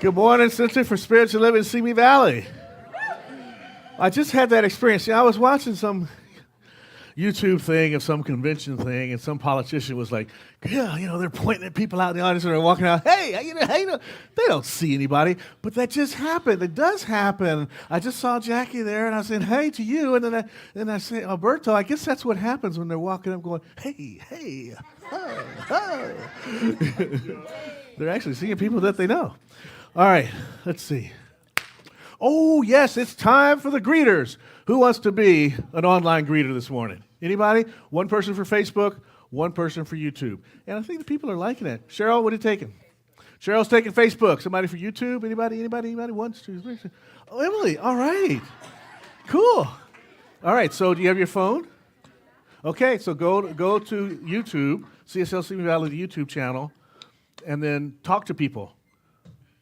Good morning, Center for Spiritual Living, Simi Valley. I just had that experience. I was watching some YouTube thing of some convention thing, and some politician was like, yeah, they're pointing at people out in the audience and they're walking out, hey, they don't see anybody. But that just happened. It does happen. I just saw Jackie there, and I said, hey to you. And then I say, Alberto, I guess that's what happens when they're walking up going, hey, oh, oh. They're actually seeing people that they know. All right, let's see. Oh, yes, it's time for the greeters. Who wants to be an online greeter this morning? Anybody? One person for Facebook, one person for YouTube. And I think the people are liking it. Cheryl, what are you taking? Cheryl's taking Facebook. Somebody for YouTube? Anybody? 1, 2, 3. Oh, Emily, all right. Cool. All right, so do you have your phone? Okay, so go to YouTube, CSL Simi Valley, the YouTube channel, and then talk to people.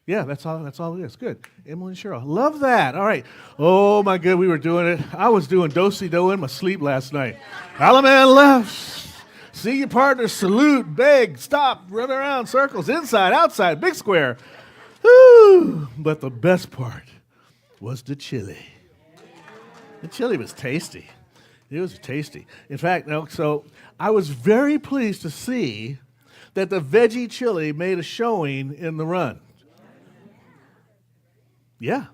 Yeah, that's all it is. Good. Emily and Cheryl. Love that. All right. Oh, my God, we were doing it. I was doing do-si-do in my sleep last night. Alaman left. See your partner, salute, beg, stop, run around, circles, inside, outside, big square. Woo! But the best part was the chili. The chili was tasty. It was tasty. In fact, so I was very pleased to see that the veggie chili made a showing in the run. Yeah.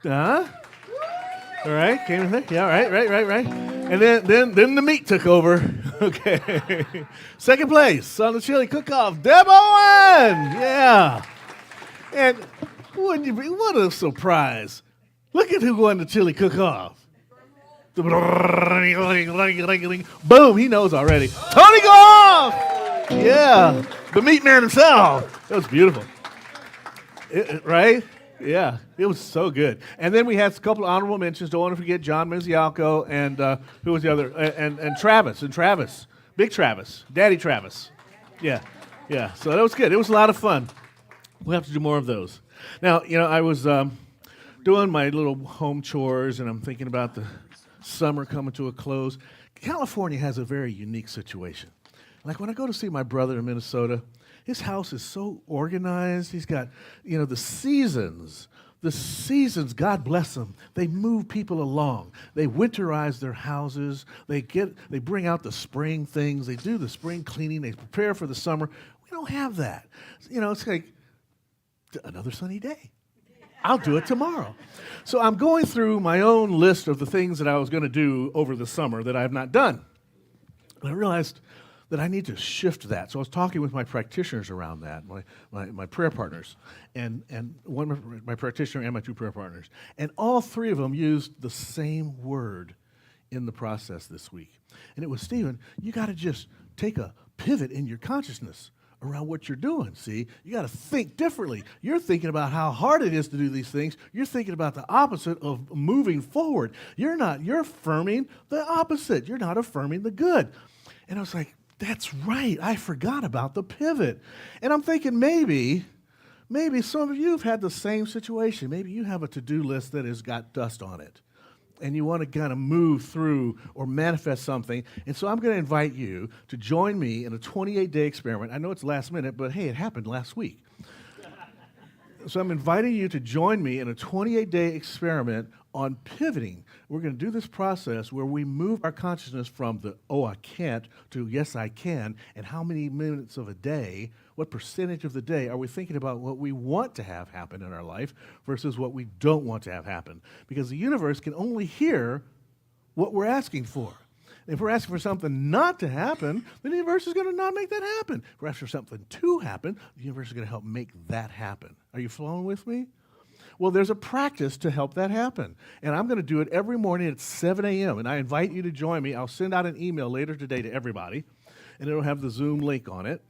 All right, came in there. Yeah, right. And then the meat took over. Okay. Second place on the chili cook-off, Deb Owen. Yeah. And wouldn't you be? What a surprise! Look at who won the chili cook-off. Boom! He knows already. Tony Goff. Yeah, the meat man himself. That was beautiful. Right? Yeah, it was so good. And then we had a couple of honorable mentions. Don't want to forget John Musicologist and who was the other? And Travis. Big Travis. Daddy Travis. Yeah. So that was good. It was a lot of fun. We'll have to do more of those. Now, I was doing my little home chores, and I'm thinking about the summer coming to a close. California has a very unique situation. Like when I go to see my brother in Minnesota, his house is so organized. He's got, the seasons. The seasons, God bless them, they move people along. They winterize their houses. They bring out the spring things. They do the spring cleaning. They prepare for the summer. We don't have that. It's like another sunny day. I'll do it tomorrow. So I'm going through my own list of the things that I was going to do over the summer that I have not done. And I realized that I need to shift that. So I was talking with my practitioners around that, my prayer partners, and one my practitioner and my 2 prayer partners. And all 3 of them used the same word in the process this week. And it was, Stephen, you got to just take a pivot in your consciousness around what you're doing, see? You got to think differently. You're thinking about how hard it is to do these things. You're thinking about the opposite of moving forward. You're affirming the opposite. You're not affirming the good. And I was like, that's right. I forgot about the pivot. And I'm thinking maybe some of you have had the same situation. Maybe you have a to-do list that has got dust on it, and you want to kind of move through or manifest something. And so I'm going to invite you to join me in a 28-day experiment. I know it's last minute, but hey, it happened last week. So I'm inviting you to join me in a 28-day experiment on pivoting. We're going to do this process where we move our consciousness from the, oh, I can't, to yes, I can, and how many minutes of a day, what percentage of the day are we thinking about what we want to have happen in our life versus what we don't want to have happen? Because the universe can only hear what we're asking for. If we're asking for something not to happen, the universe is going to not make that happen. If we're asking for something to happen, the universe is going to help make that happen. Are you following with me? Well, there's a practice to help that happen. And I'm going to do it every morning at 7 a.m. And I invite you to join me. I'll send out an email later today to everybody, and it'll have the Zoom link on it.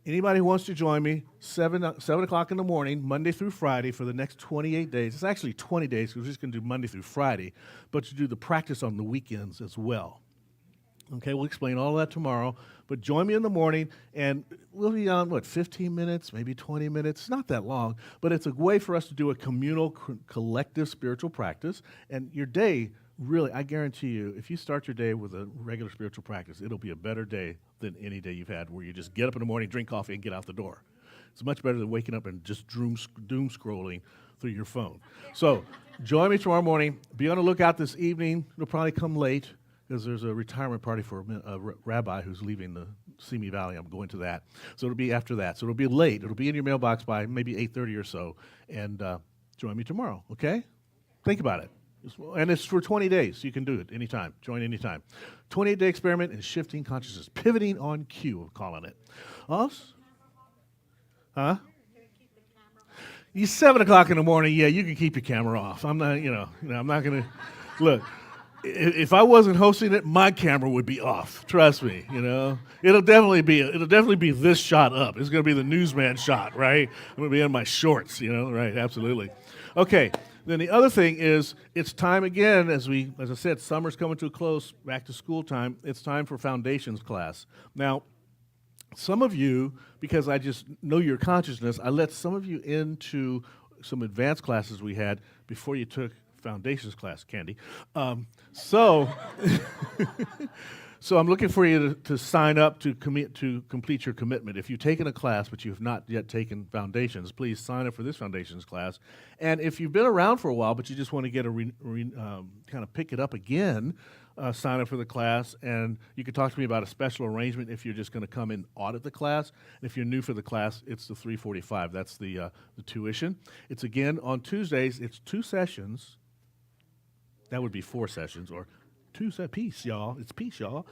Anybody who wants to join me, 7 o'clock in the morning, Monday through Friday for the next 28 days. It's actually 20 days because we're just going to do Monday through Friday, but you do the practice on the weekends as well. Okay, we'll explain all of that tomorrow, but join me in the morning, and we'll be on, 15 minutes, maybe 20 minutes. It's not that long, but it's a way for us to do a communal, collective spiritual practice, and your day, really, I guarantee you, if you start your day with a regular spiritual practice, it'll be a better day than any day you've had where you just get up in the morning, drink coffee, and get out the door. It's much better than waking up and just doom scrolling through your phone. So join me tomorrow morning. Be on the lookout this evening. It'll probably come late because there's a retirement party for a rabbi who's leaving the Simi Valley. I'm going to that. So it'll be after that. So it'll be late. It'll be in your mailbox by maybe 8:30 or so. And join me tomorrow, okay? Think about it. And it's for 20 days. You can do it anytime. Join anytime. 28-day experiment in shifting consciousness. Pivoting on cue, we're calling it. Us? Huh? You 7 o'clock in the morning, yeah, you can keep your camera off. I'm not, I'm not going to, look, if I wasn't hosting it, my camera would be off. Trust me, It'll definitely be this shot up. It's going to be the newsman shot, right? I'm going to be in my shorts, right, absolutely. Okay, then the other thing is it's time again, as I said, summer's coming to a close, back to school time. It's time for foundations class. Now, some of you, because I just know your consciousness, I let some of you into some advanced classes we had before you took foundations class, Candy. So I'm looking for you to sign up to complete your commitment. If you've taken a class but you have not yet taken foundations, please sign up for this foundations class. And if you've been around for a while but you just want to get kind of pick it up again, sign up for the class, and you can talk to me about a special arrangement if you're just going to come and audit the class. And if you're new for the class, it's the $345. That's the tuition. It's again on Tuesdays. It's 2 sessions. That would be 4 sessions, or peace, y'all. It's peace, y'all.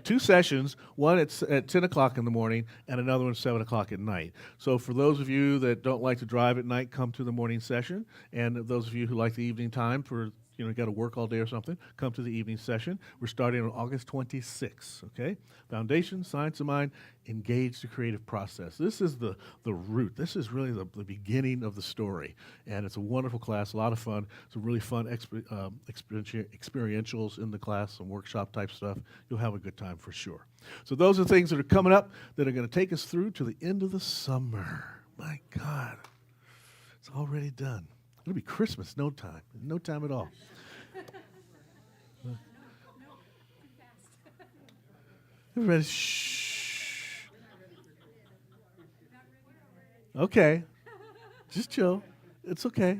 2 sessions. One at 10 o'clock in the morning, and another one at 7 o'clock at night. So for those of you that don't like to drive at night, come to the morning session. And those of you who like the evening time for got to work all day or something, come to the evening session. We're starting on August 26th, okay? Foundation, Science of Mind, engage the creative process. This is the root. This is really the beginning of the story. And it's a wonderful class, a lot of fun. Some really fun experientials in the class, some workshop type stuff. You'll have a good time for sure. So those are things that are coming up that are going to take us through to the end of the summer. My God, it's already done. It'll be Christmas, no time at all. Everybody, shh. Okay, just chill. It's okay.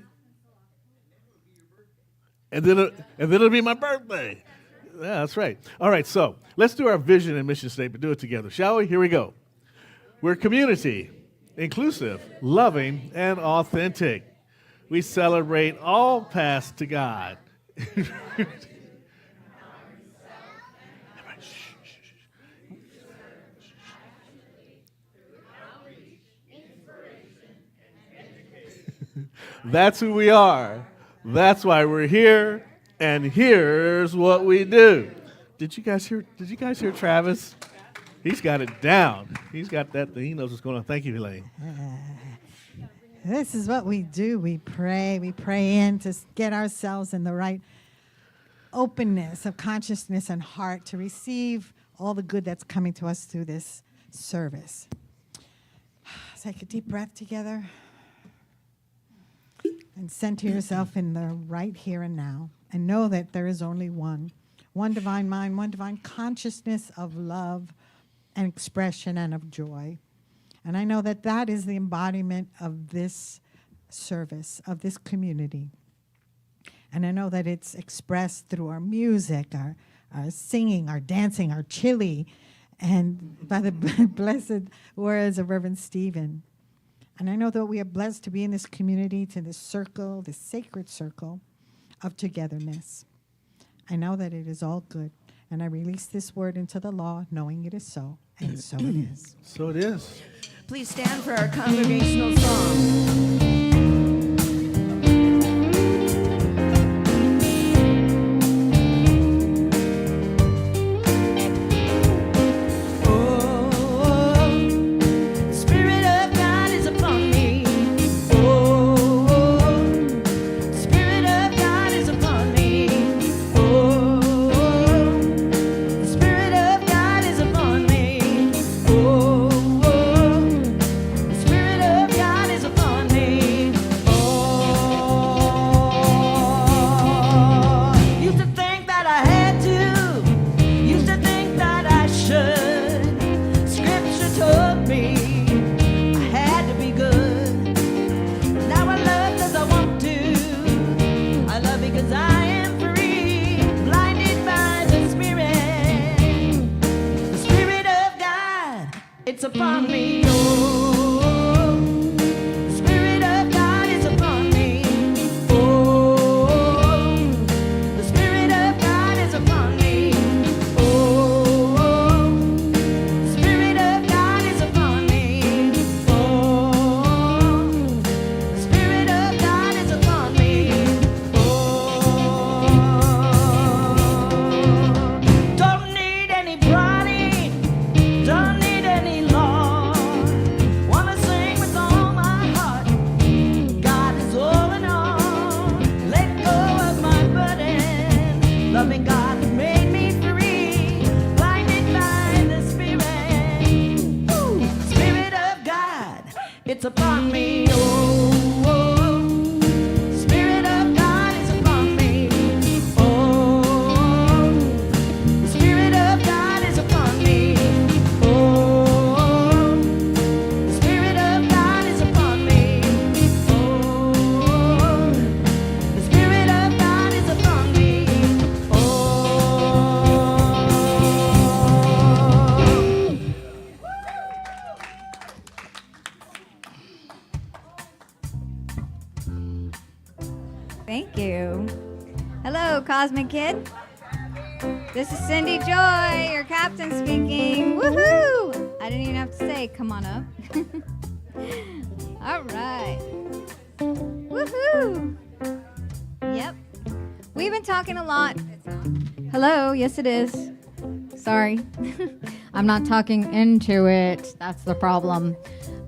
And then it'll be my birthday. Yeah, that's right. All right, so let's do our vision and mission statement. Do it together, shall we? Here we go. We're community, inclusive, loving, and authentic. We celebrate all paths to God. That's who we are. That's why we're here. And here's what we do. Did you guys hear Travis? He's got it down. He's got that thing. He knows what's going on. Thank you, Elaine. This is what we do. We pray. We pray in to get ourselves in the right openness of consciousness and heart to receive all the good that's coming to us through this service. Take a deep breath together and center yourself in the right here and now. And know that there is only one divine mind, one divine consciousness of love and expression and of joy. And I know that that is the embodiment of this service, of this community. And I know that it's expressed through our music, our singing, our dancing, our chili, and by the blessed words of Reverend Stephen. And I know that we are blessed to be in this community, to this circle, this sacred circle of togetherness. I know that it is all good. And I release this word into the law, knowing it is so, and so it is. So it is. Please stand for our congregational song. Spirit of God is upon me. upon me. Oh, the Spirit of God is upon me. Oh, the Spirit of God is upon me. Oh, the Spirit of God is upon me. Oh, the Spirit of God is upon me. Oh, don't need anybody, don't need any law. Wanna sing with all my heart. God is all in all. Let go of my burden. Loving God has made me free. Blinded by the Spirit. Ooh, Spirit of God, it's upon me. Oh, oh. Spirit of God is upon me. Oh, the Spirit of God is upon me. Oh, the Spirit of God is upon me. Oh, the Spirit of God is upon me. Oh. Thank you. Hello, Cosmic Kid. This is Cindy Joy, your captain speaking. Woohoo! I didn't even have to say, come on up. All right. Woohoo! Yep. We've been talking a lot. Hello, yes it is. Sorry. I'm not talking into it. That's the problem.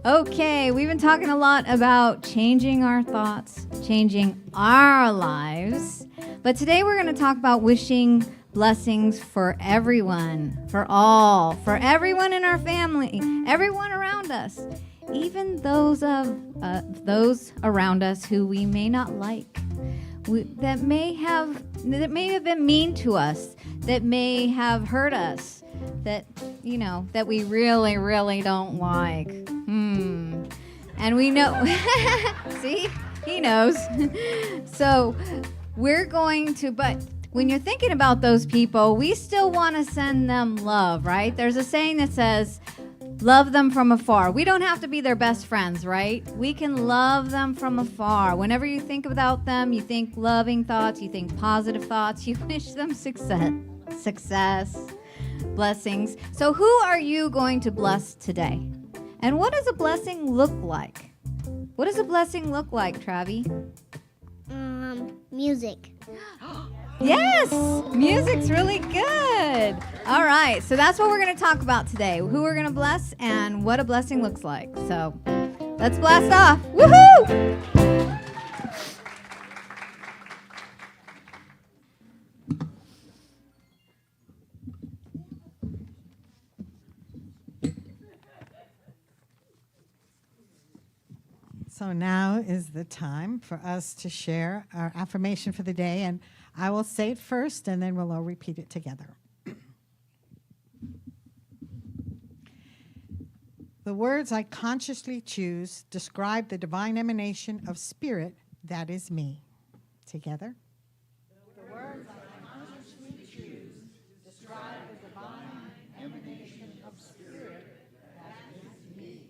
Okay, we've been talking a lot about changing our thoughts, changing our lives. But today we're going to talk about wishing blessings for everyone, for all, for everyone in our family, everyone around us, even those around us who we may not like, that may have been mean to us, that may have hurt us, that that we really, really don't like. And we know, see, he knows. So we're going to, but when you're thinking about those people, we still want to send them love, right? There's a saying that says, love them from afar. We don't have to be their best friends, right? We can love them from afar. Whenever you think about them, you think loving thoughts, you think positive thoughts, you wish them success, blessings. So who are you going to bless today? And what does a blessing look like? What does a blessing look like, Travi? Music. Yes, music's really good. All right, so that's what we're going to talk about today. Who we're going to bless and what a blessing looks like. So let's blast off. Woohoo! So now is the time for us to share our affirmation for the day, and I will say it first, and then we'll all repeat it together. The words I consciously choose describe the divine emanation of spirit that is me. Together. The words I consciously choose describe the divine emanation of spirit that is me.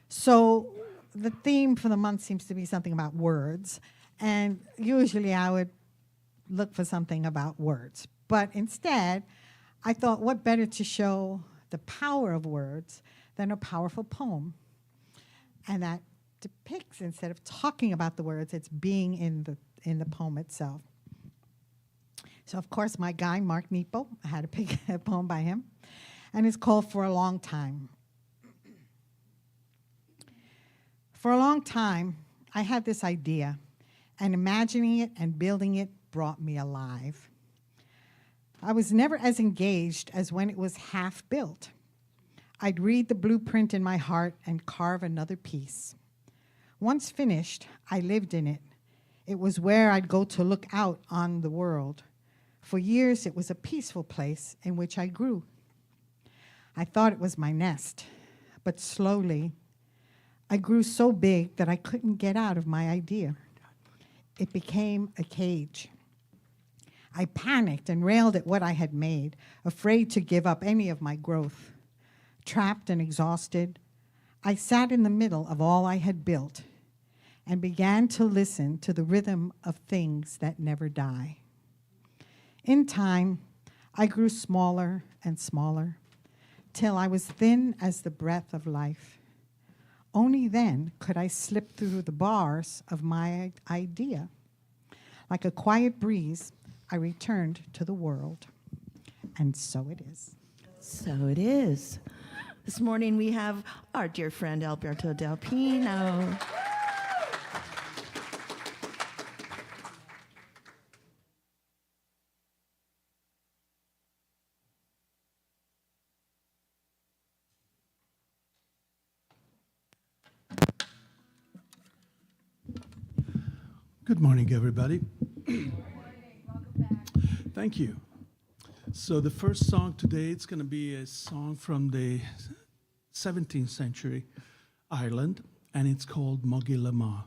So the theme for the month seems to be something about words, and usually I would look for something about words. But instead, I thought what better to show the power of words than a powerful poem. And that depicts, instead of talking about the words, it's being in the poem itself. So of course my guy, Mark Nepo, I had to pick a poem by him, and it's called For a Long Time. For a long time, I had this idea, and imagining it and building it brought me alive. I was never as engaged as when it was half built. I'd read the blueprint in my heart and carve another piece. Once finished, I lived in it. It was where I'd go to look out on the world. For years, it was a peaceful place in which I grew. I thought it was my nest, but slowly, I grew so big that I couldn't get out of my idea. It became a cage. I panicked and railed at what I had made, afraid to give up any of my growth. Trapped and exhausted, I sat in the middle of all I had built and began to listen to the rhythm of things that never die. In time, I grew smaller and smaller till I was thin as the breath of life. Only then could I slip through the bars of my idea. Like a quiet breeze, I returned to the world. And so it is. So it is. This morning we have our dear friend Alberto Del Pino. Good morning, everybody. Thank you. So the first song today, it's going to be a song from the 17th century Ireland, and it's called Mogilama.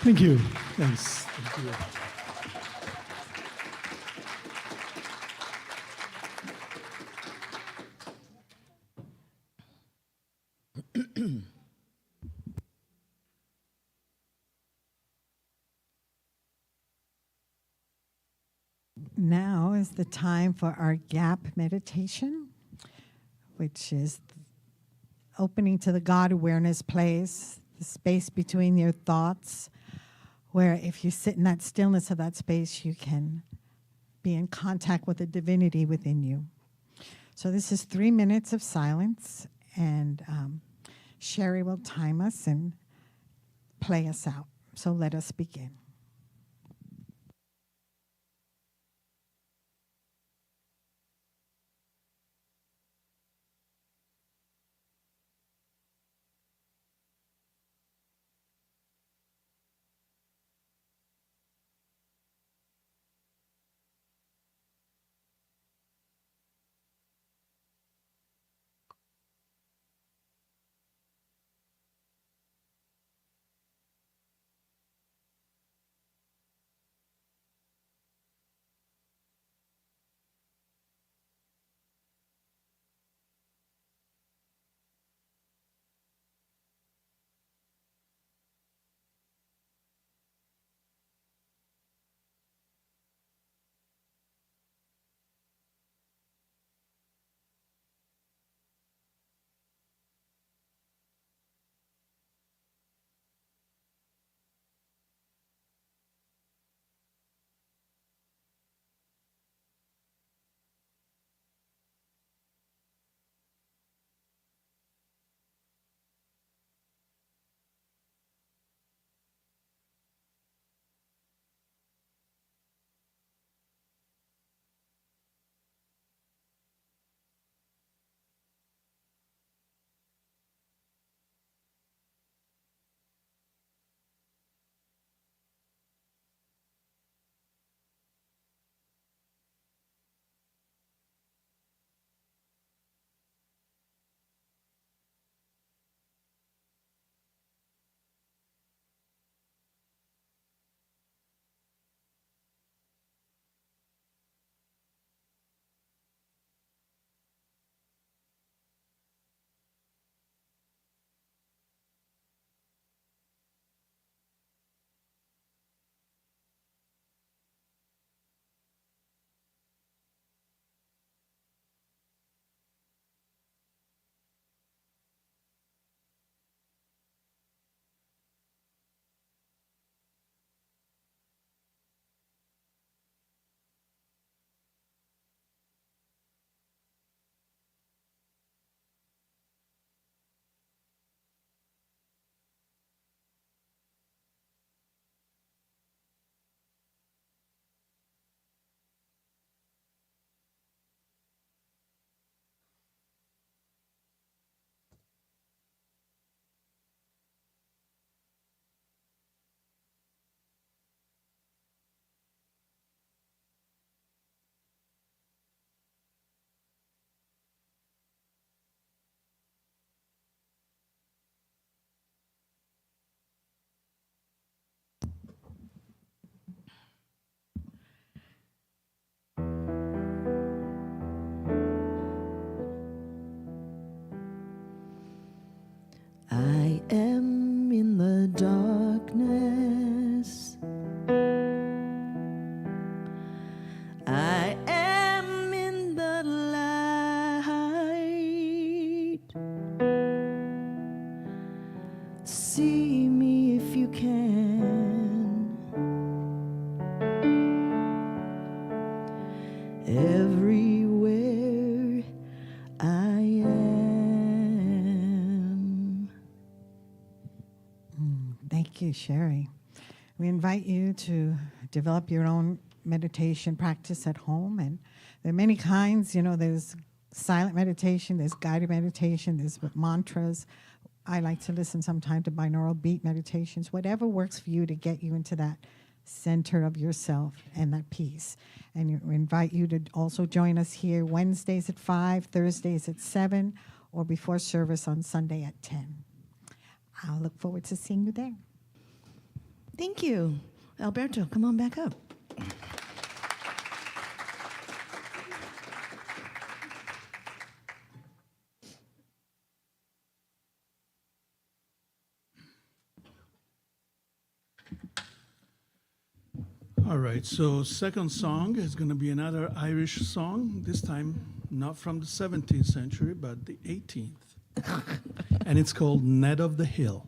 Thank you. Thanks. Thank you. Now is the time for our gap meditation, which is opening to the God awareness place, the space between your thoughts, where if you sit in that stillness of that space, you can be in contact with the divinity within you. So this is 3 minutes of silence, and Cherie will time us and play us out. So let us begin. I am in the darkness. I am in the light. See me if you can. Everywhere I am. Thank you, Cherie. We invite you to develop your own meditation practice at home, and there are many kinds. There's silent meditation, there's guided meditation, there's mantras. I like to listen sometimes to binaural beat meditations, whatever works for you to get you into that center of yourself and that peace. And we invite you to also join us here Wednesdays at 5, Thursdays at 7, or before service on Sunday at 10. I'll look forward to seeing you there. Thank you. Alberto, come on back up. All right, so second song is going to be another Irish song, this time not from the 17th century, but the 18th. And it's called Ned of the Hill.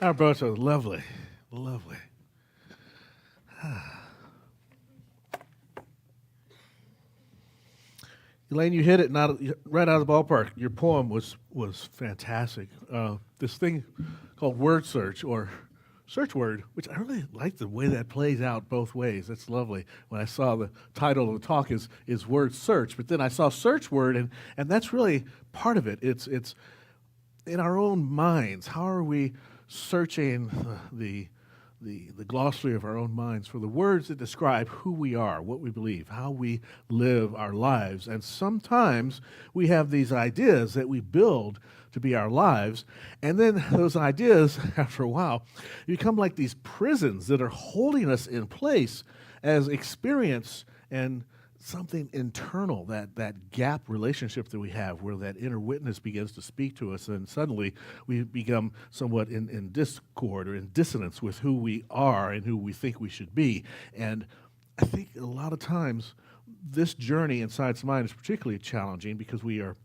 Alberto, lovely, lovely. Elaine, you hit it right out of the ballpark. Your poem was fantastic. This thing called word search or search word, which I really like the way that plays out both ways. That's lovely. When I saw the title of the talk is word search, but then I saw search word, and that's really part of it. It's in our own minds. How are we searching the glossary of our own minds for the words that describe who we are, what we believe, how we live our lives? And sometimes we have these ideas that we build to be our lives, and then those ideas, after a while, become like these prisons that are holding us in place as experience and something internal, that gap relationship that we have where that inner witness begins to speak to us, and suddenly we become somewhat in discord or in dissonance with who we are and who we think we should be. And I think a lot of times this journey inside the mind is particularly challenging because we're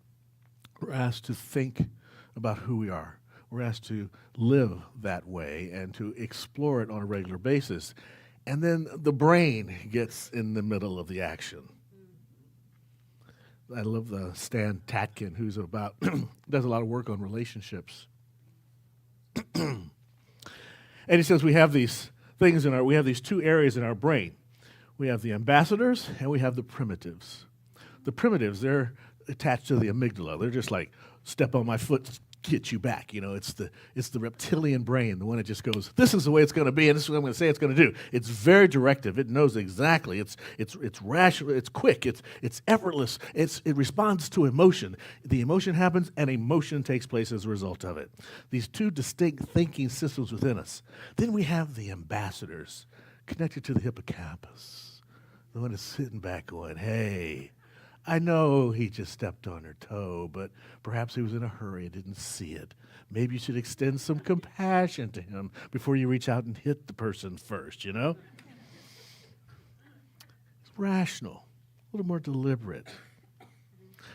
asked to think about who we are. We're asked to live that way and to explore it on a regular basis. And then the brain gets in the middle of the action. I love the Stan Tatkin, who's about does a lot of work on relationships. And he says we have these things we have these two areas in our brain. We have the ambassadors and we have the primitives. The primitives, they're attached to the amygdala. They're just like, step on my foot, get you back. You know, it's the reptilian brain, the one that just goes, this is the way it's going to be, and this is what I'm going to say it's going to do. It's very directive. It knows exactly. It's rational. It's quick. It's effortless. It responds to emotion. The emotion happens, and emotion takes place as a result of it. These two distinct thinking systems within us. Then we have the ambassadors connected to the hippocampus, the one that's sitting back going, hey, I know he just stepped on her toe, but perhaps he was in a hurry and didn't see it. Maybe you should extend some compassion to him before you reach out and hit the person first, you know? It's rational, a little more deliberate.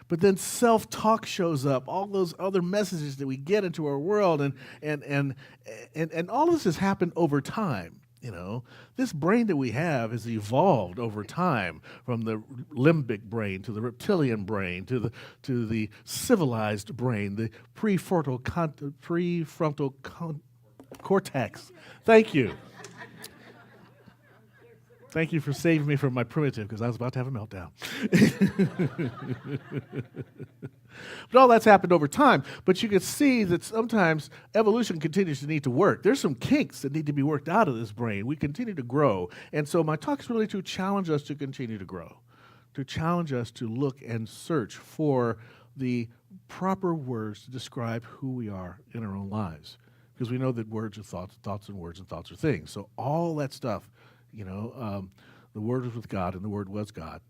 But then self-talk shows up, all those other messages that we get into our world, and all this has happened over time. You know, this brain that we have has evolved over time from the limbic brain to the reptilian brain to the civilized brain, the prefrontal cortex. Thank you. Thank you for saving me from my primitive, because I was about to have a meltdown. But all that's happened over time. But you can see that sometimes evolution continues to need to work. There's some kinks that need to be worked out of this brain. We continue to grow. And so my talk is really to challenge us to continue to grow, to challenge us to look and search for the proper words to describe who we are in our own lives. Because we know that words are thoughts, thoughts and words, and thoughts are things. So all that stuff, you know, the Word was with God, and the Word was God.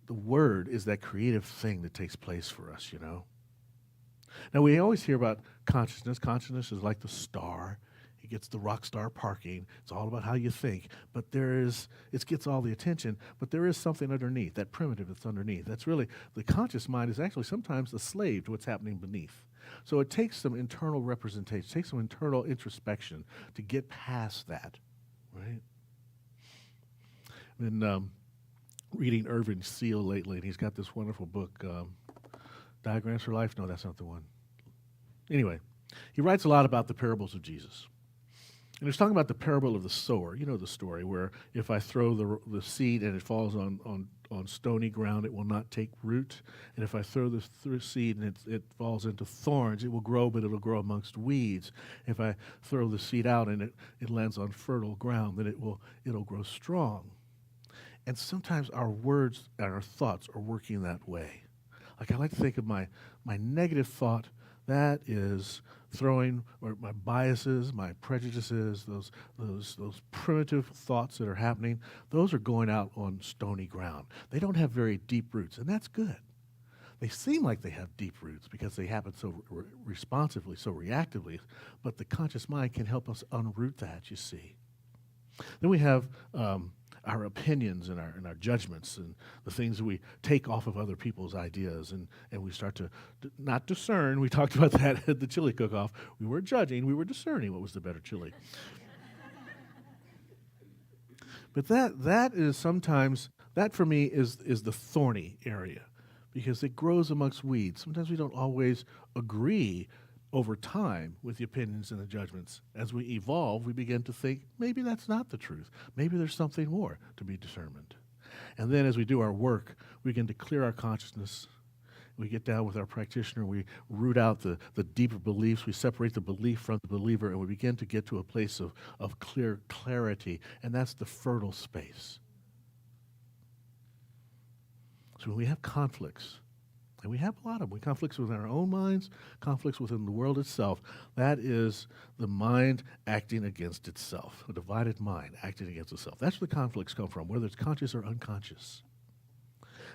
The Word is that creative thing that takes place for us, you know. Now, we always hear about consciousness. Consciousness is like the star. It gets the rock star parking. It's all about how you think. But it gets all the attention, but there is something underneath, that primitive that's underneath. That's really, the conscious mind is actually sometimes a slave to what's happening beneath. So it takes some internal representation, it takes some internal introspection to get past that, right? Been reading Irving Seal lately, and he's got this wonderful book, Diagrams for Life. No, that's not the one. Anyway, he writes a lot about the parables of Jesus. And he's talking about the parable of the sower. You know the story, where if I throw the seed and it falls on stony ground, it will not take root. And if I throw the seed and it falls into thorns, it will grow, but it will grow amongst weeds. If I throw the seed out and it lands on fertile ground, then it'll grow strong. And sometimes our words and our thoughts are working that way. Like I like to think of my negative thought, that is throwing, or my biases, my prejudices, those primitive thoughts that are happening, those are going out on stony ground. They don't have very deep roots, and that's good. They seem like they have deep roots because they happen so responsively, so reactively, but the conscious mind can help us unroot that, you see. Then we have our opinions and our judgments and the things that we take off of other people's ideas, and we start to not discern. We talked about that at the chili cook-off. We weren't judging, we were discerning what was the better chili. But that is sometimes, that for me is the thorny area, because it grows amongst weeds. Sometimes we don't always agree over time with the opinions and the judgments. As we evolve, we begin to think, maybe that's not the truth. Maybe there's something more to be determined. And then as we do our work, we begin to clear our consciousness. We get down with our practitioner, we root out the deeper beliefs, we separate the belief from the believer, and we begin to get to a place of clear clarity, and that's the fertile space. So when we have conflicts, and we have a lot of them, conflicts within our own minds, conflicts within the world itself, that is the mind acting against itself, a divided mind acting against itself. That's where the conflicts come from, whether it's conscious or unconscious.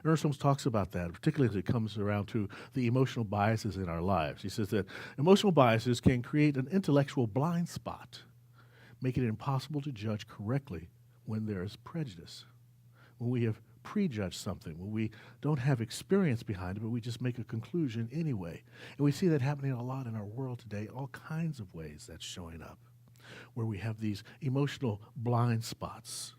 Ernst Holmes talks about that, particularly as it comes around to the emotional biases in our lives. He says that emotional biases can create an intellectual blind spot, making it impossible to judge correctly when there is prejudice, when we have prejudged something, when we don't have experience behind it, but we just make a conclusion anyway. And we see that happening a lot in our world today, all kinds of ways that's showing up, where we have these emotional blind spots.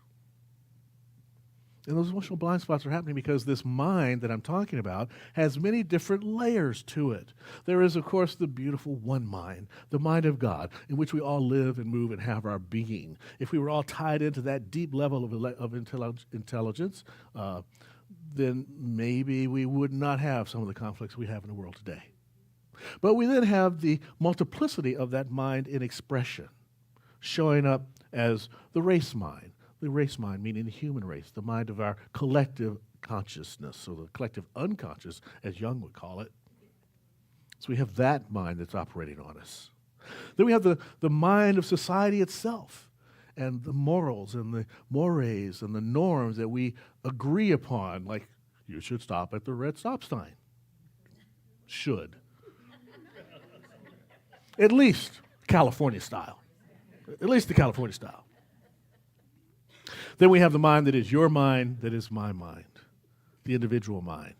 And those emotional blind spots are happening because this mind that I'm talking about has many different layers to it. There is, of course, the beautiful one mind, the mind of God, in which we all live and move and have our being. If we were all tied into that deep level of intelligence, then maybe we would not have some of the conflicts we have in the world today. But we then have the multiplicity of that mind in expression, showing up as the race mind. The race mind, meaning the human race, the mind of our collective consciousness, or the collective unconscious, as Jung would call it. So we have that mind that's operating on us. Then we have the mind of society itself, and the morals and the mores and the norms that we agree upon, like you should stop at the red stop sign. Should. At least California style. At least the California style. Then we have the mind that is your mind, that is my mind, the individual mind.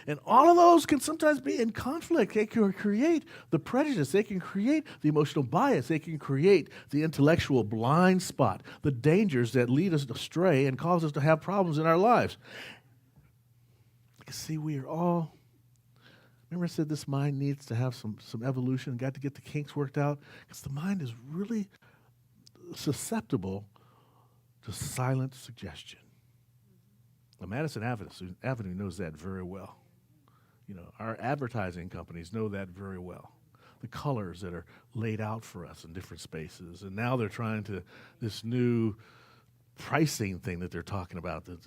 And all of those can sometimes be in conflict. They can create the prejudice. They can create the emotional bias. They can create the intellectual blind spot, the dangers that lead us astray and cause us to have problems in our lives. You see, we are all, remember I said this mind needs to have some evolution, got to get the kinks worked out? Because the mind is really susceptible to silent suggestion. Now, Madison Avenue knows that very well. You know, our advertising companies know that very well. The colors that are laid out for us in different spaces. And now they're trying to, this new pricing thing that they're talking about, the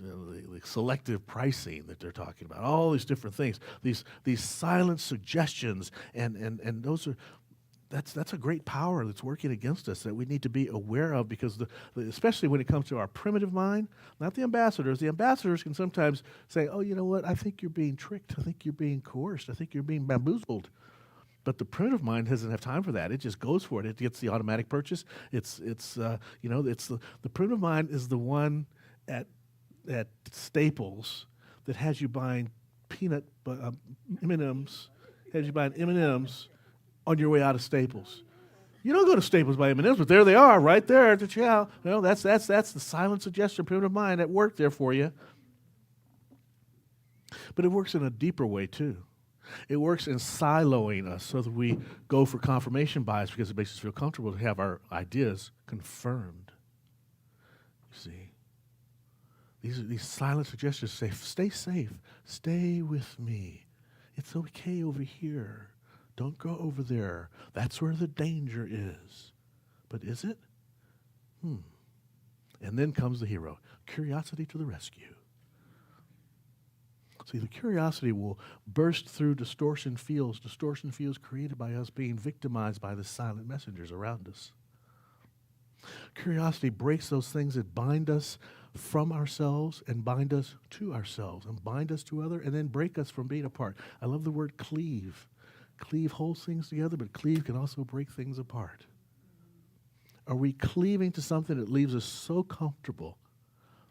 selective pricing that they're talking about, all these different things, these silent suggestions, and those are, that's a great power that's working against us that we need to be aware of, because especially when it comes to our primitive mind, not the ambassadors. The ambassadors can sometimes say, oh, you know what, I think you're being tricked. I think you're being coerced. I think you're being bamboozled. But the primitive mind doesn't have time for that. It just goes for it. It gets the automatic purchase. The primitive mind is the one at Staples that has you buying M&Ms, has you buying M&Ms on your way out of Staples. You don't go to Staples by M&Ms, but there they are, right there at the chow. You know, that's the silent suggestion, primitive mind at work there for you. But it works in a deeper way too. It works in siloing us so that we go for confirmation bias because it makes us feel comfortable to have our ideas confirmed. You see, these silent suggestions say, stay safe, stay with me. It's okay over here. Don't go over there. That's where the danger is. But is it? And then comes the hero, curiosity to the rescue. See, the curiosity will burst through distortion fields created by us being victimized by the silent messengers around us. Curiosity breaks those things that bind us from ourselves and bind us to ourselves and bind us to other and then break us from being apart. I love the word cleave. Cleave holds things together, but cleave can also break things apart. Are we cleaving to something that leaves us so comfortable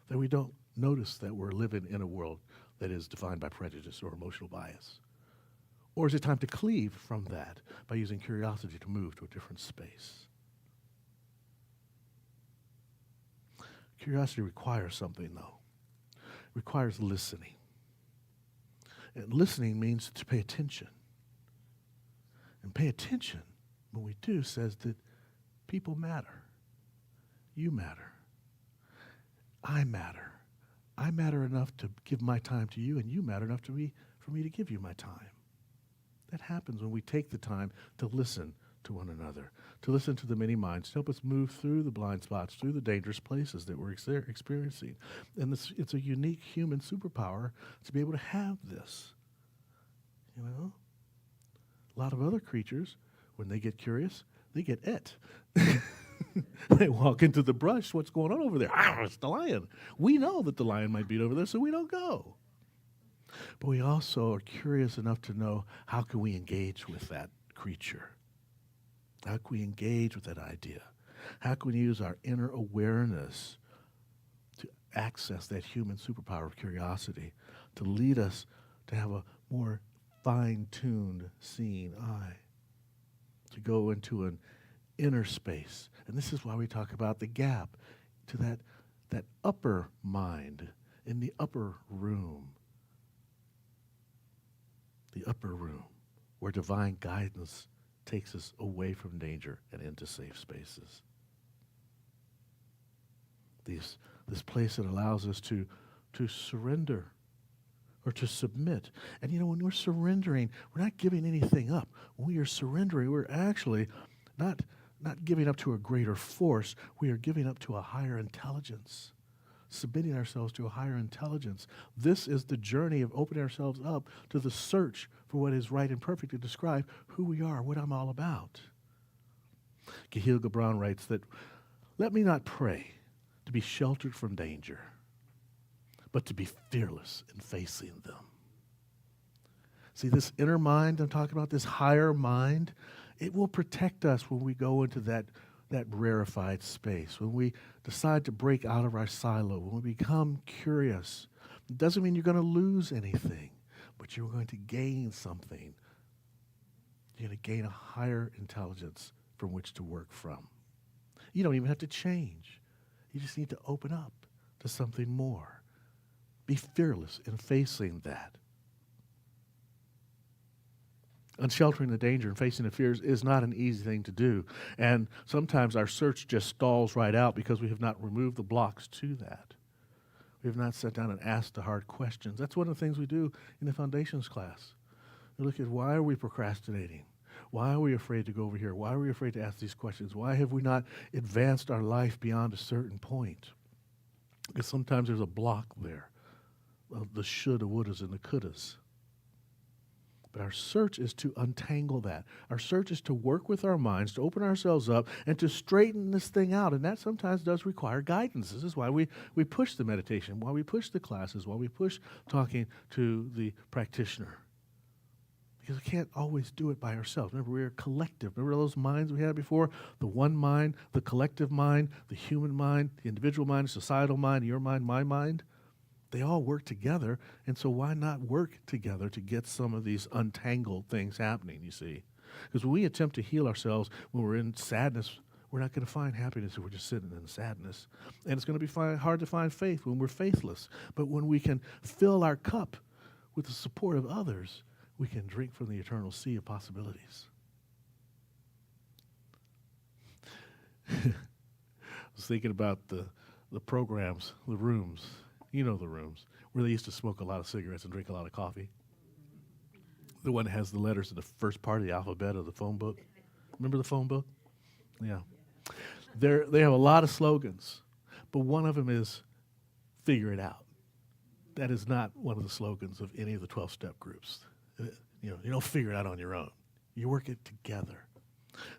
that we don't notice that we're living in a world that is defined by prejudice or emotional bias? Or is it time to cleave from that by using curiosity to move to a different space? Curiosity requires something, though. It requires listening. And listening means to pay attention. And pay attention, when we do, says that people matter. You matter. I matter. I matter enough to give my time to you, and you matter enough to me for me to give you my time. That happens when we take the time to listen to one another, to listen to the many minds, to help us move through the blind spots, through the dangerous places that we're experiencing. And it's a unique human superpower to be able to have this. You know? A lot of other creatures, when they get curious, they get it. They walk into the brush. What's going on over there? It's the lion. We know that the lion might be over there, so we don't go. But we also are curious enough to know, how can we engage with that creature? How can we engage with that idea? How can we use our inner awareness to access that human superpower of curiosity, to lead us to have a more fine-tuned seeing eye, to go into an inner space? And this is why we talk about the gap to that upper mind in the upper room. The upper room, where divine guidance takes us away from danger and into safe spaces. This place that allows us to surrender or to submit. And when we're surrendering, we're not giving anything up. When we are surrendering, we're actually not giving up to a greater force. We are giving up to a higher intelligence, submitting ourselves to a higher intelligence. This is the journey of opening ourselves up to the search for what is right and perfect to describe who we are, what I'm all about. Cahill Gibran writes that, let me not pray to be sheltered from danger, but to be fearless in facing them. See, this inner mind I'm talking about, this higher mind, it will protect us when we go into that rarefied space, when we decide to break out of our silo, when we become curious. It doesn't mean you're going to lose anything, but you're going to gain something. You're going to gain a higher intelligence from which to work from. You don't even have to change. You just need to open up to something more. Be fearless in facing that. Unsheltering the danger and facing the fears is not an easy thing to do. And sometimes our search just stalls right out because we have not removed the blocks to that. We have not sat down and asked the hard questions. That's one of the things we do in the foundations class. We look at, why are we procrastinating? Why are we afraid to go over here? Why are we afraid to ask these questions? Why have we not advanced our life beyond a certain point? Because sometimes there's a block there of the shoulda, wouldas, and the couldas. But our search is to untangle that. Our search is to work with our minds, to open ourselves up, and to straighten this thing out. And that sometimes does require guidance. This is why we push the meditation, why we push the classes, why we push talking to the practitioner. Because we can't always do it by ourselves. Remember, we're collective. Remember those minds we had before? The one mind, the collective mind, the human mind, the individual mind, the societal mind, your mind, my mind. They all work together, and so why not work together to get some of these untangled things happening, you see? Because when we attempt to heal ourselves when we're in sadness, we're not going to find happiness if we're just sitting in sadness. And it's going to be hard to find faith when we're faithless. But when we can fill our cup with the support of others, we can drink from the eternal sea of possibilities. I was thinking about the programs, the rooms. You know the rooms, where they used to smoke a lot of cigarettes and drink a lot of coffee. The one that has the letters in the first part of the alphabet of the phone book. Remember the phone book? Yeah. They have a lot of slogans, but one of them is, figure it out. That is not one of the slogans of any of the 12-step groups. You don't figure it out on your own. You work it together.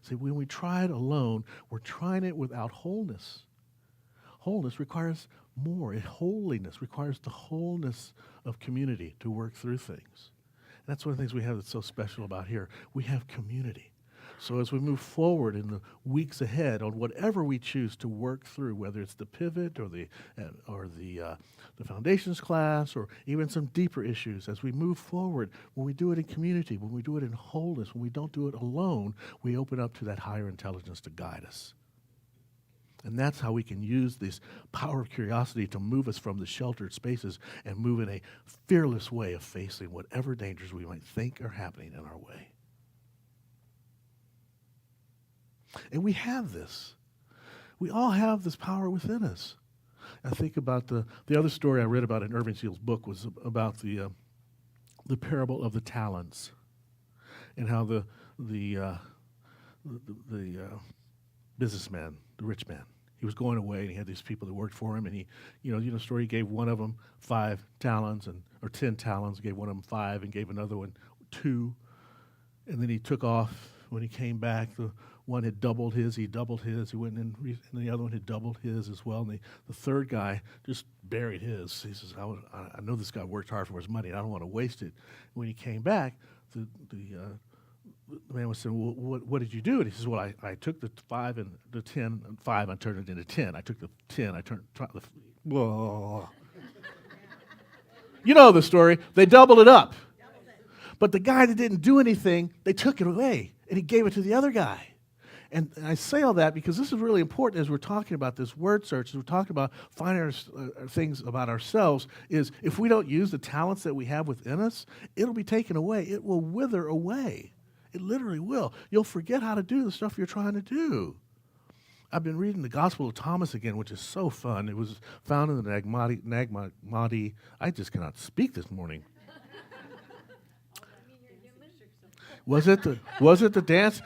See, when we try it alone, we're trying it without wholeness. Wholeness requires more. Holiness requires the wholeness of community to work through things. And that's one of the things we have that's so special about here. We have community. So as we move forward in the weeks ahead on whatever we choose to work through, whether it's the pivot or the foundations class or even some deeper issues, as we move forward, when we do it in community, when we do it in wholeness, when we don't do it alone, we open up to that higher intelligence to guide us. And that's how we can use this power of curiosity to move us from the sheltered spaces and move in a fearless way of facing whatever dangers we might think are happening in our way. And we have this. We all have this power within us. I think about the other story I read about in Irving Seal's book was about the parable of the talents and how the businessman, the rich man, he was going away and he had these people that worked for him, and the story, he gave one of them 5 talents or 10 talents, gave one of them 5 and gave another one 2, and then he took off. When he came back, the one had doubled his, he doubled his, he went in and the other one had doubled his as well, and the third guy just buried his. He says, I know this guy worked hard for his money, and I don't want to waste it. When he came back, the man was saying, well, what did you do? And he says, well, I took the 5 and the 10 and 5 and turned it into 10. I took the 10, whoa. You know the story. They doubled it up. But the guy that didn't do anything, they took it away, and he gave it to the other guy. And I say all that because this is really important as we're talking about this word search, as we're talking about finding things about ourselves, is if we don't use the talents that we have within us, it'll be taken away. It will wither away. It literally will. You'll forget how to do the stuff you're trying to do. I've been reading the Gospel of Thomas again, which is so fun. It was found in the Nagmati. I just cannot speak this morning. Was it the dance?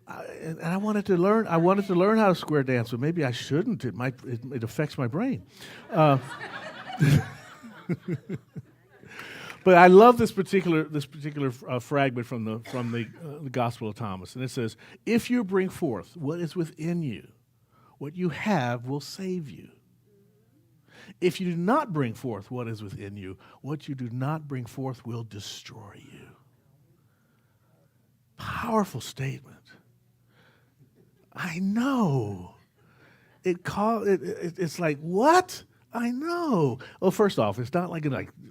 And I wanted to learn how to square dance, but maybe I shouldn't. It affects my brain. But I love this particular fragment from the Gospel of Thomas, and it says, "If you bring forth what is within you, what you have will save you. If you do not bring forth what is within you, what you do not bring forth will destroy you." Powerful statement. I know. It's like, what? I know. Well, first off, it's not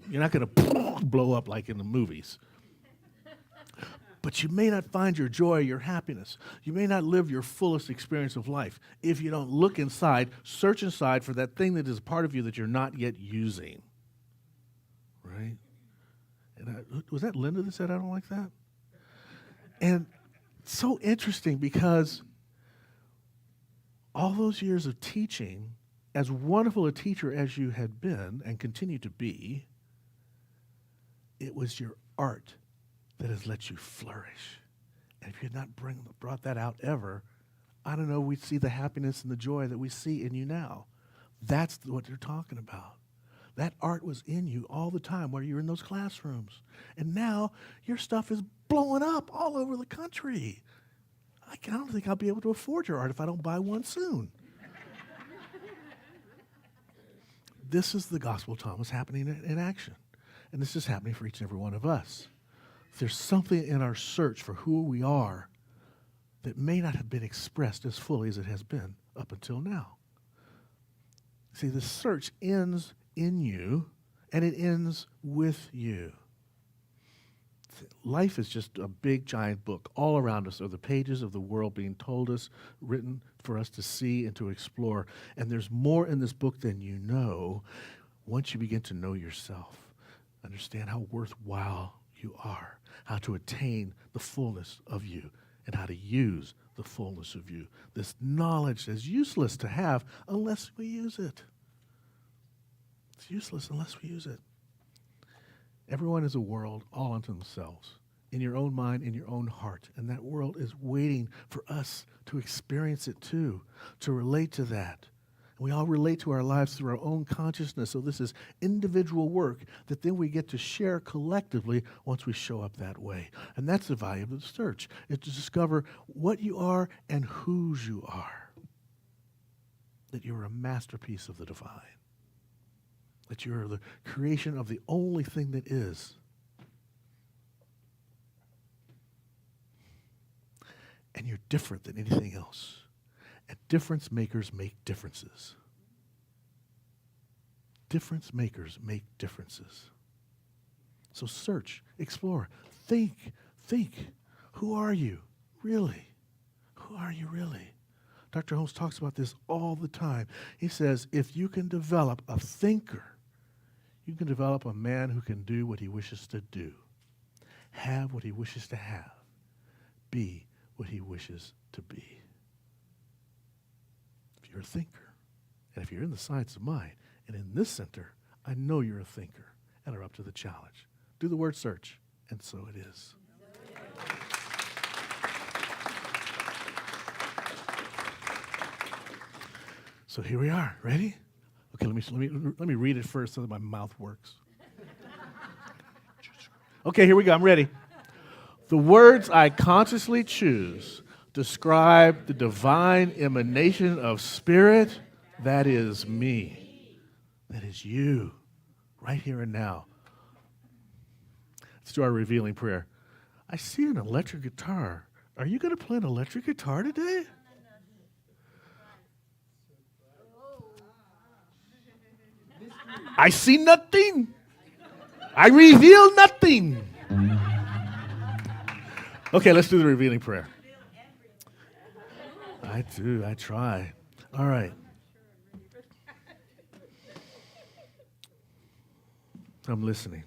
you're not going to blow up like in the movies. But you may not find your joy, your happiness. You may not live your fullest experience of life if you don't look inside, search inside for that thing that is a part of you that you're not yet using. Right? And was that Linda that said I don't like that? And it's so interesting because all those years of teaching, as wonderful a teacher as you had been and continue to be, it was your art that has let you flourish. And if you had not brought that out ever, I don't know, we'd see the happiness and the joy that we see in you now. That's what they're talking about. That art was in you all the time while you were in those classrooms. And now your stuff is blowing up all over the country. I don't think I'll be able to afford your art if I don't buy one soon. This is the Gospel of Thomas happening in action. And this is happening for each and every one of us. There's something in our search for who we are that may not have been expressed as fully as it has been up until now. See, the search ends in you, and it ends with you. Life is just a big, giant book. All around us are the pages of the world being told us, written for us to see and to explore. And there's more in this book than you know once you begin to know yourself, understand how worthwhile you are, how to attain the fullness of you, and how to use the fullness of you. This knowledge is useless to have unless we use it. It's useless unless we use it. Everyone is a world all unto themselves, in your own mind, in your own heart. And that world is waiting for us to experience it too, to relate to that. And we all relate to our lives through our own consciousness. So this is individual work that then we get to share collectively once we show up that way. And that's the value of the search, is to discover what you are and whose you are. That you're a masterpiece of the divine. That you're the creation of the only thing that is. And you're different than anything else. And difference makers make differences. Difference makers make differences. So search, explore, think. Who are you really? Who are you really? Dr. Holmes talks about this all the time. He says, if you can develop a thinker, you can develop a man who can do what he wishes to do, have what he wishes to have, be what he wishes to be. If you're a thinker, and if you're in the science of mind, and in this center, I know you're a thinker and are up to the challenge. Do the word search, and so it is. So here we are. Ready? Okay, let me read it first so that my mouth works. Okay, here we go. I'm ready. The words I consciously choose describe the divine emanation of spirit that is me. That is you, right here and now. Let's do our revealing prayer. I see an electric guitar. Are you going to play an electric guitar today? I see nothing. I reveal nothing. Okay, let's do the revealing prayer. I do. I try. All right. I'm listening.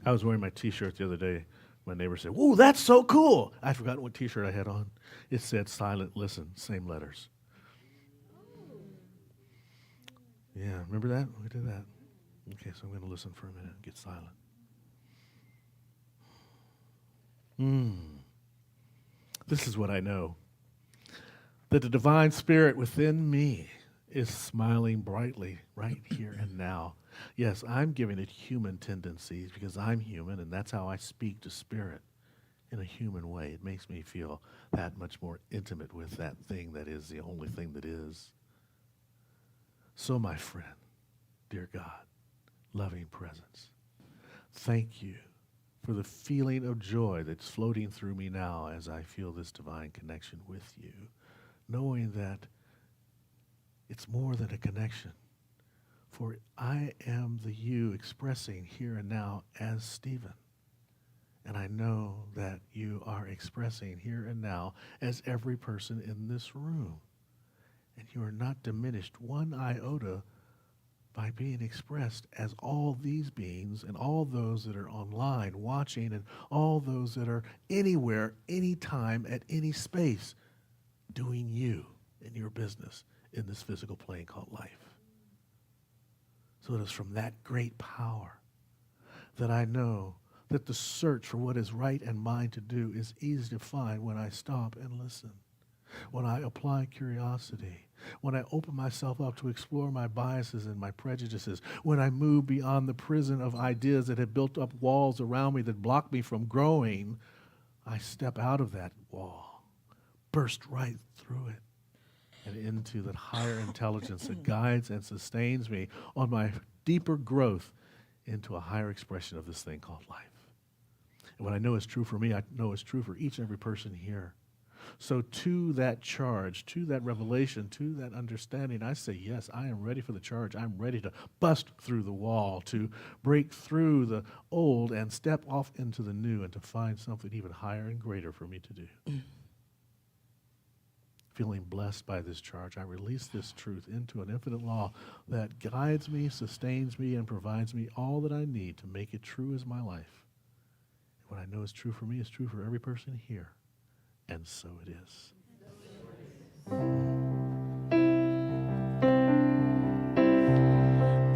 I was wearing my T-shirt the other day. My neighbor said, "Whoa, that's so cool." I forgot what T-shirt I had on. It said "Silent Listen," same letters. Yeah, remember that? We did that. Okay, so I'm going to listen for a minute and get silent. This is what I know. That the divine spirit within me is smiling brightly right here and now. Yes, I'm giving it human tendencies because I'm human, and that's how I speak to spirit in a human way. It makes me feel that much more intimate with that thing that is the only thing that is. So, my friend, dear God, loving presence, thank you for the feeling of joy that's floating through me now as I feel this divine connection with you, knowing that it's more than a connection. For I am the you expressing here and now as Stephen. And I know that you are expressing here and now as every person in this room. And you are not diminished one iota by being expressed as all these beings and all those that are online watching and all those that are anywhere, anytime, at any space, doing you and your business in this physical plane called life. So it is from that great power that I know that the search for what is right and mine to do is easy to find when I stop and listen, when I apply curiosity, when I open myself up to explore my biases and my prejudices, when I move beyond the prison of ideas that have built up walls around me that block me from growing. I step out of that wall, burst right through it, and into that higher intelligence that guides and sustains me on my deeper growth into a higher expression of this thing called life. And what I know is true for me, I know is true for each and every person here. So to that charge, to that revelation, to that understanding, I say, yes, I am ready for the charge. I'm ready to bust through the wall, to break through the old and step off into the new and to find something even higher and greater for me to do. Feeling blessed by this charge, I release this truth into an infinite law that guides me, sustains me, and provides me all that I need to make it true as my life. And what I know is true for me is true for every person here. And so it is.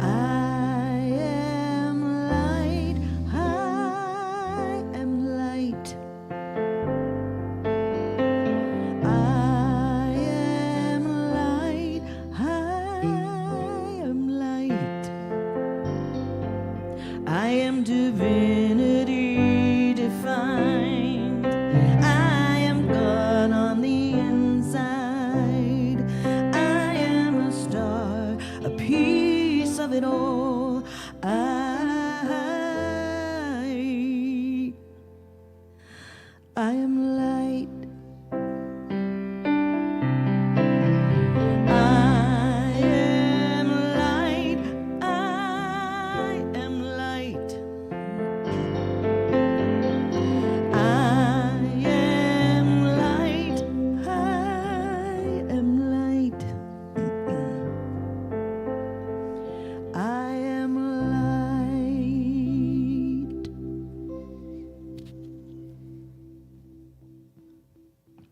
I am light. I am light. I am light. I am light. I am divinity defined. I am God on the inside. I am a star, a piece of it all. I am light. I am light. I am light. I am light. I am light. I am light.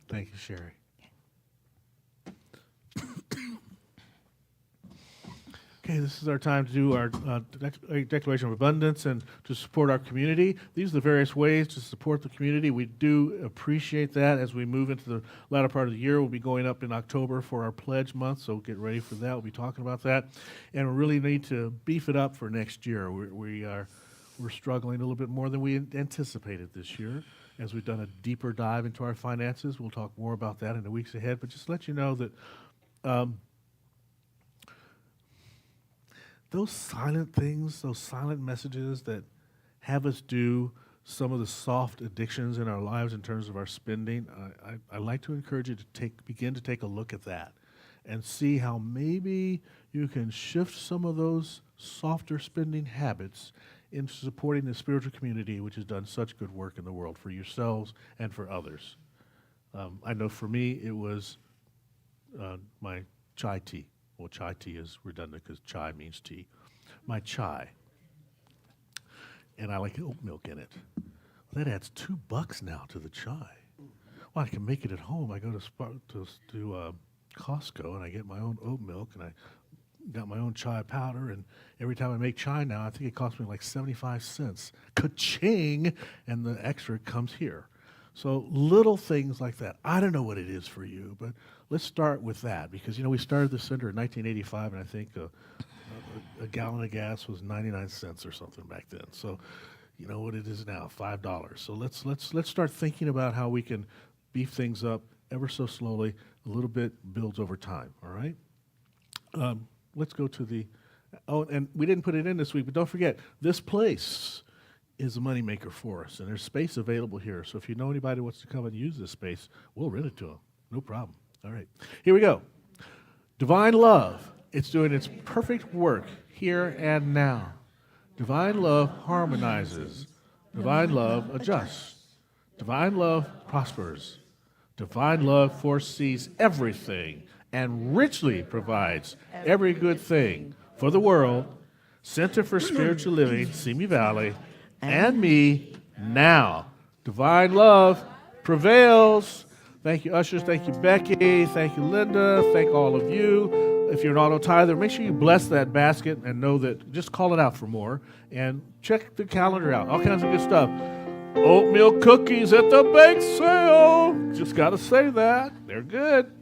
Thank you, Cherie. Okay, this is our time to do our Declaration of Abundance and to support our community. These are the various ways to support the community. We do appreciate that as we move into the latter part of the year. We'll be going up in October for our pledge month, so get ready for that. We'll be talking about that. And we really need to beef it up for next year. We're struggling a little bit more than we anticipated this year as we've done a deeper dive into our finances. We'll talk more about that in the weeks ahead, but just to let you know that those silent things, those silent messages that have us do some of the soft addictions in our lives in terms of our spending, I like to encourage you to begin to take a look at that and see how maybe you can shift some of those softer spending habits into supporting the spiritual community, which has done such good work in the world for yourselves and for others. I know for me it was my chai tea. Well, chai tea is redundant because chai means tea. My chai. And I like oat milk in it. That adds $2 now to the chai. Well, I can make it at home. I go to Costco and I get my own oat milk and I got my own chai powder. And every time I make chai now, I think it costs me like 75 cents. Ka-ching! And the extra comes here. So little things like that. I don't know what it is for you, but let's start with that because, we started this center in 1985, and I think a gallon of gas was 99 cents or something back then. So you know what it is now, $5. So let's start thinking about how we can beef things up ever so slowly. A little bit builds over time, all right? Let's go to and we didn't put it in this week, but don't forget, this place is a moneymaker for us, and there's space available here. So if you know anybody who wants to come and use this space, we'll rent it to them. No problem. All right. Here we go. Divine love. It's doing its perfect work here and now. Divine love harmonizes. Divine love adjusts. Divine love prospers. Divine love foresees everything and richly provides every good thing for the world. Center for Spiritual Living, Simi Valley, and me now. Divine love prevails. Thank you, ushers. Thank you, Becky. Thank you, Linda. Thank all of you. If you're an auto tither, make sure you bless that basket and know that, just call it out for more. And check the calendar out. All kinds of good stuff. Oatmeal cookies at the bake sale. Just got to say that. They're good.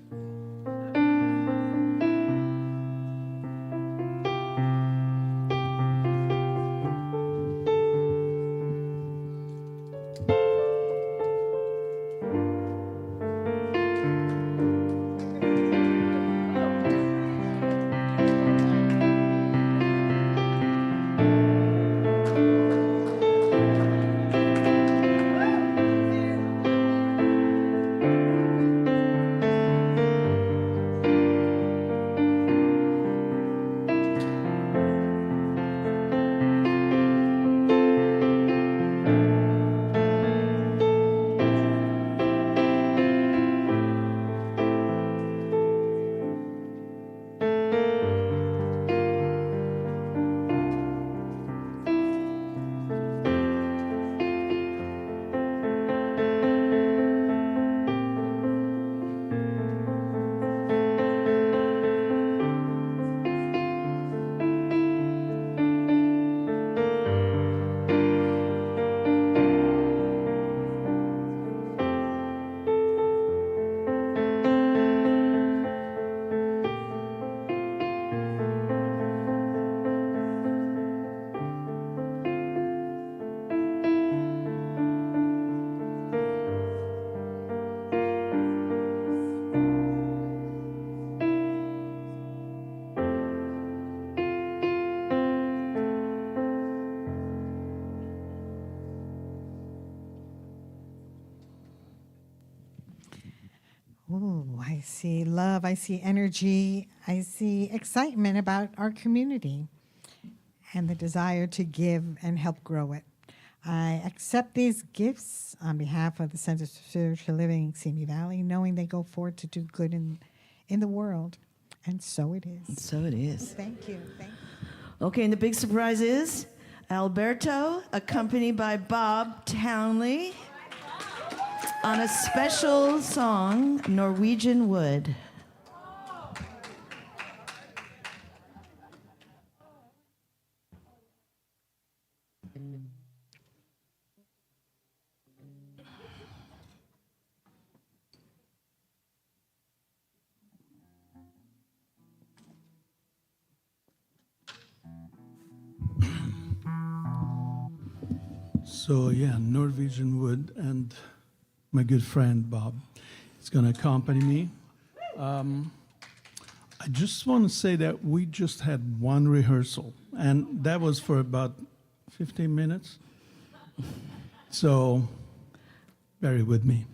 I see love, I see energy, I see excitement about our community and the desire to give and help grow it. I accept these gifts on behalf of the Center for Spiritual Living, Simi Valley, knowing they go forward to do good in the world. And so it is. So it is. Thank you. Thank you. Okay, and the big surprise is Alberto, accompanied by Bob Townley, on a special song, Norwegian Wood. So yeah, Norwegian Wood, and my good friend Bob is going to accompany me. I just want to say that we just had one rehearsal, and that was for about 15 minutes. So bear with me.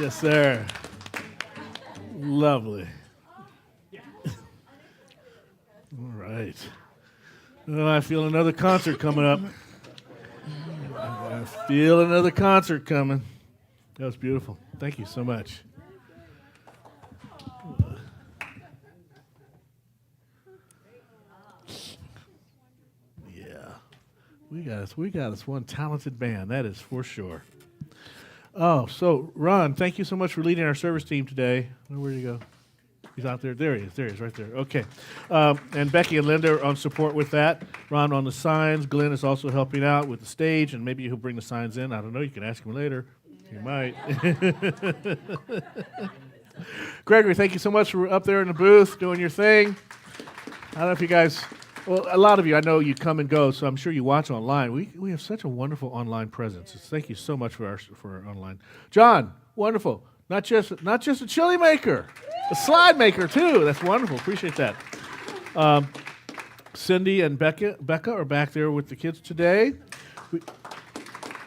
Yes, sir. Lovely. All right. Oh, I feel another concert coming up. I feel another concert coming. That was beautiful. Thank you so much. Yeah. We got us one talented band, that is for sure. Oh, so Ron, thank you so much for leading our service team today. Where'd he go? He's out there. There he is, right there. Okay. And Becky and Linda are on support with that. Ron on the signs. Glenn is also helping out with the stage, and maybe he'll bring the signs in. I don't know. You can ask him later. He might. Gregory, thank you so much for up there in the booth doing your thing. I don't know if you guys... Well, a lot of you, I know you come and go, so I'm sure you watch online. We have such a wonderful online presence. Thank you so much for our online. John, wonderful. Not just a chili maker, a slide maker too. That's wonderful. Appreciate that. Cindy and Becca are back there with the kids today.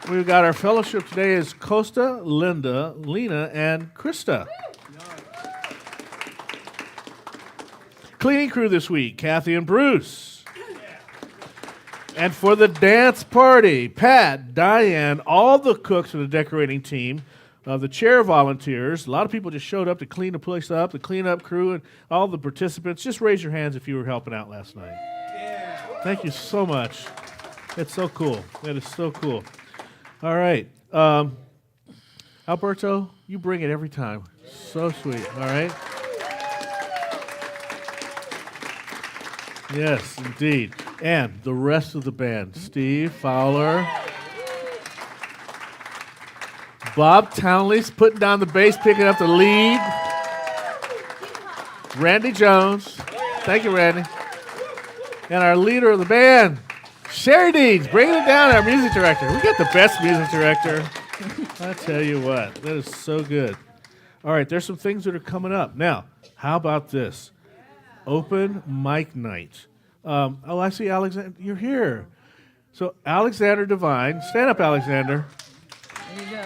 We've got our fellowship today is Costa, Linda, Lena, and Krista. Cleaning crew this week, Kathy and Bruce. And for the dance party, Pat, Diane, all the cooks and the decorating team, the chair volunteers. A lot of people just showed up to clean the place up, the cleanup crew, and all the participants. Just raise your hands if you were helping out last night. Yeah. Thank you so much. It's so cool. That is so cool. All right. Alberto, you bring it every time. So sweet. All right. Yes, indeed. And the rest of the band. Steve Fowler. Bob Townley's putting down the bass, picking up the lead. Randy Jones. Thank you, Randy. And our leader of the band, Cherie Deeds, bringing it down, our music director. We got the best music director. I tell you what, that is so good. All right, there's some things that are coming up. Now, how about this? Open mic night. I see Alexander. You're here. So Alexander Devine, stand up, Alexander. There you go.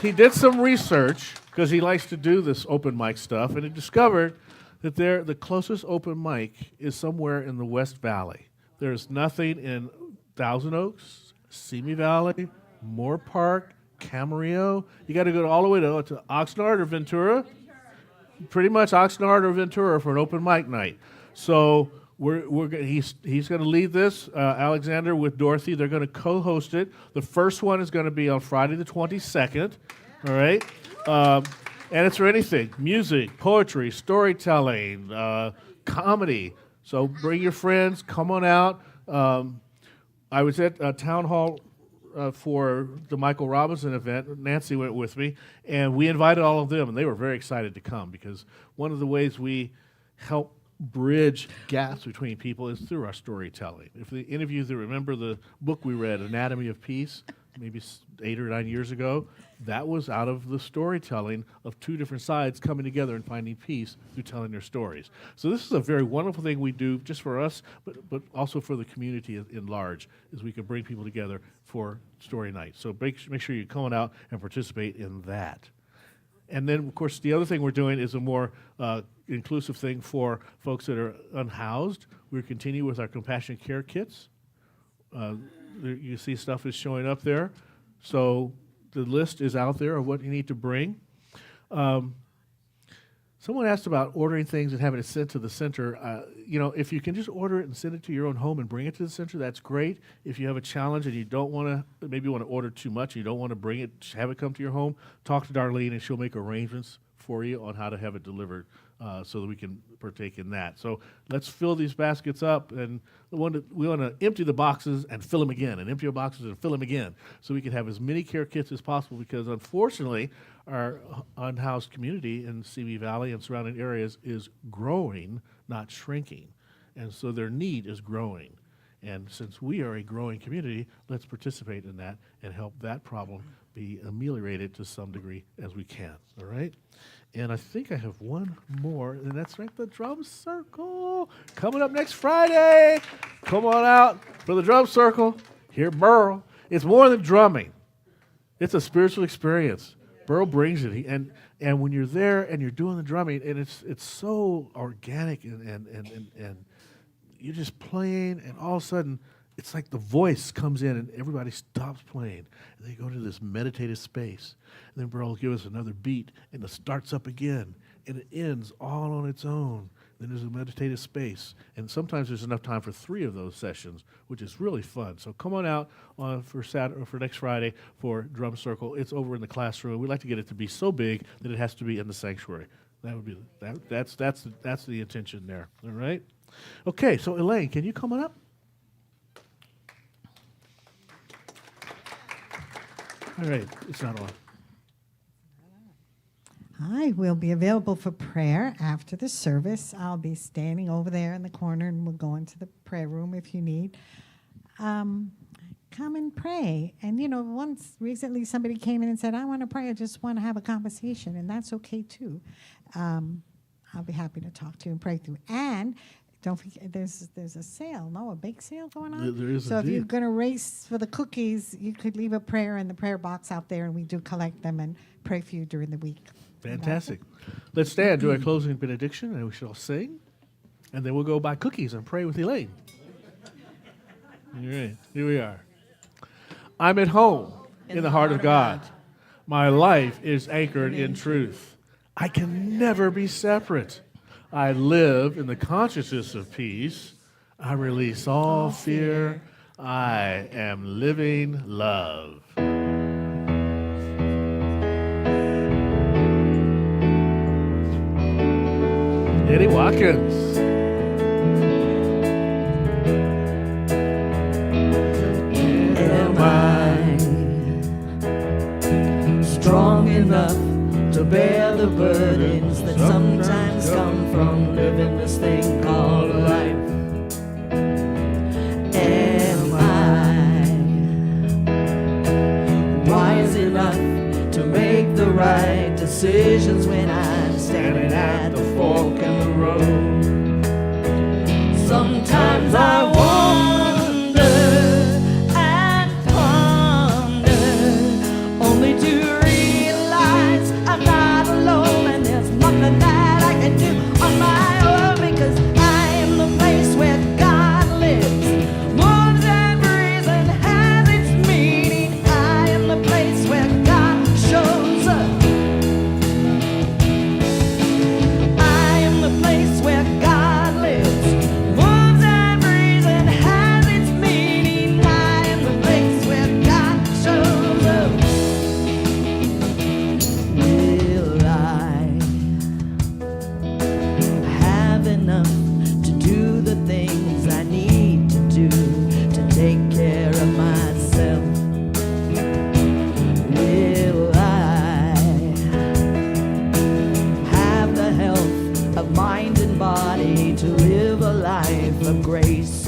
He did some research, because he likes to do this open mic stuff, and he discovered that the closest open mic is somewhere in the West Valley. There's nothing in Thousand Oaks, Simi Valley, Moore Park, Camarillo. You got to go all the way to Oxnard or Ventura. Pretty much Oxnard or Ventura for an open mic night. So he's going to lead this, Alexander with Dorothy. They're going to co-host it. The first one is going to be on Friday the 22nd. All right. And it's for anything: music, poetry, storytelling, comedy. So bring your friends. Come on out. I was at Town Hall for the Michael Robinson event. Nancy went with me, and we invited all of them, and they were very excited to come because one of the ways we help bridge gaps between people is through our storytelling. If any of you that remember the book we read, Anatomy of Peace, maybe 8 or 9 years ago, that was out of the storytelling of two different sides coming together and finding peace through telling their stories. So this is a very wonderful thing we do just for us, but also for the community in large, is we can bring people together for story night. So make sure you're coming out and participate in that. And then, of course, the other thing we're doing is a more inclusive thing for folks that are unhoused. We continue with our compassionate care kits. You see stuff is showing up there. So the list is out there of what you need to bring. Someone asked about ordering things and having it sent to the center. If you can just order it and send it to your own home and bring it to the center, that's great. If you have a challenge and you don't want to, maybe you want to order too much, and you don't want to bring it, have it come to your home, talk to Darlene and she'll make arrangements for you on how to have it delivered so that we can partake in that. So let's fill these baskets up, and we want to empty the boxes and fill them again, and empty our boxes and fill them again, so we can have as many care kits as possible, because unfortunately our unhoused community in Simi Valley and surrounding areas is growing, not shrinking, and so their need is growing. And since we are a growing community, let's participate in that and help that problem be ameliorated to some degree as we can, all right? And I think I have one more, and that's right, the drum circle. Coming up next Friday. Come on out for the drum circle. Hear Burl. It's more than drumming. It's a spiritual experience. Burl brings it, and when you're there and you're doing the drumming, and it's so organic, and you're just playing, and all of a sudden, it's like the voice comes in and everybody stops playing. And they go to this meditative space. And then Burl will give us another beat, and it starts up again. And it ends all on its own. Then there's a meditative space. And sometimes there's enough time for 3 of those sessions, which is really fun. So come on out for next Friday for Drum Circle. It's over in the classroom. We like to get it to be so big that it has to be in the sanctuary. That would be that's the intention there. All right? Okay, so Elaine, can you come on up? All right, it's not on. I will be available for prayer after the service. I'll be standing over there in the corner, and we'll go into the prayer room if you need. Come and pray. And, once recently somebody came in and said, I want to pray, I just want to have a conversation, and that's okay, too. I'll be happy to talk to you and pray through. And don't forget, there's a bake sale going on. There is so indeed. if you're going to race for the cookies, you could leave a prayer in the prayer box out there, and we do collect them and pray for you during the week. Fantastic. Let's stand, do a closing benediction, and we shall sing, and then we'll go buy cookies and pray with Elaine. All right, here we are. I'm at home in the heart of God. My life is anchored in truth. I can never be separate. I live in the consciousness of peace. I release all fear. I am living love. Eddie Watkins. Am I strong enough to bear the burdens that sometimes come from living this thing called life? Am I wise enough to make the right decisions when I'm standing at the fork in the road? Sometimes I wonder and ponder, only to realize I'm not can do on my own, because I am the place where God lives, moves and breathes and has its meaning. I am the place where God shows up. I am the place where God lives, moves and breathes and has its meaning. I am the place where God shows up. Will I have enough to do the things I need to do to take care of myself? Will I have the health of mind and body to live a life of grace?